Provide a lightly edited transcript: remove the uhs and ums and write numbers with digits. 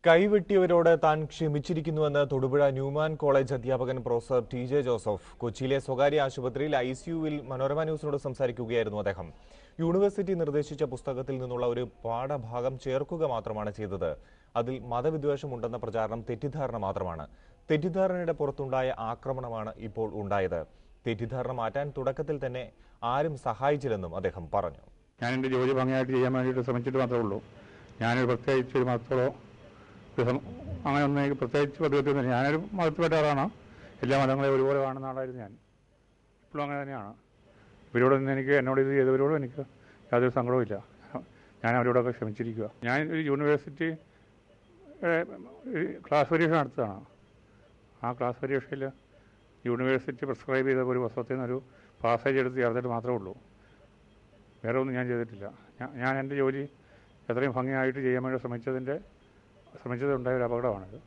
കൈവെട്ടിയവരോട് താൻ ക്ഷമിച്ചിരിക്കുന്നുവെന്ന് Thodupuzha Newman college അധ്യാപകൻ professor TJ. Joseph കൊച്ചിയിലെ സ്വകാര്യ ആശുപത്രിയിൽ ഐസിയുവിൽ മനോരമ ന്യൂസിനോട് സംസാരിക്കുകയായിരുന്നു അദ്ദേഹം. യൂണിവേഴ്സിറ്റി നിർദ്ദേശിച്ച പുസ്തകത്തിൽ നിന്നുള്ള ഒരു പാഠഭാഗം ചേർക്കുക മാത്രമാണ് ചെയ്തത്. അതിൽ മതവിദ്വേഷമുണ്ടെന്ന പ്രചാരണം തെറ്റിദ്ധാരണ മാത്രമാണ്. തെറ്റിദ്ധാരണയുടെ പുറത്തുണ്ടായ ആക്രമണമാണ് ഇപ്പോൾ ഉണ്ടായത്. തെറ്റിദ്ധാരണ മാറ്റാൻ തുടക്കത്തിൽ തന്നെ ആരും സഹായിച്ചില്ലെന്നും അദ്ദേഹം പറഞ്ഞു. ഞാൻ എൻ്റെ ജോലി ഭംഗിയായിട്ട് ചെയ്യാൻ വേണ്ടിയിട്ട് ശ്രമിച്ചിട്ട് മാത്രമേ ഉള്ളൂ. ഞാനൊരു പ്രത്യേകിച്ച് ഒരു മതത്തോടോ അങ്ങനെ ഒന്നും എനിക്ക് പ്രത്യേകിച്ച് പദ്ധതിയൊന്നും ഞാനൊരു മതത്തിൽപ്പെട്ട ആളാണ്. എല്ലാ മതങ്ങളെയും ഒരുപോലെ കാണുന്ന ആളായിരുന്നു ഞാൻ. ഇപ്പോഴും അങ്ങനെ തന്നെയാണ്. ഇവരോടൊന്നും എന്നോട് ഇത് ചെയ്തവരോടും എനിക്ക് യാതൊരു സങ്കടവും ഇല്ല. ഞാൻ അവരോടൊക്കെ ക്ഷമിച്ചിരിക്കുക. ഞാൻ ഒരു യൂണിവേഴ്സിറ്റി ക്ലാസ് പരീക്ഷ നടത്തുകയാണ്. ആ ക്ലാസ് പരീക്ഷയിൽ യൂണിവേഴ്സിറ്റി പ്രിസ്ക്രൈബ് ചെയ്ത ഒരു പുസ്തകത്തിൽ നിന്നൊരു പാസേജ് എടുത്ത് ചേർത്തിട്ട് മാത്രമേ ഉള്ളൂ. വേറെ ഒന്നും ഞാൻ ചെയ്തിട്ടില്ല. ഞാൻ എൻ്റെ ജോലി എത്രയും ഭംഗിയായിട്ട് ചെയ്യാൻ വേണ്ടി ശ്രമിച്ചതുണ്ടായ ഒരു അപകടമാണിത്.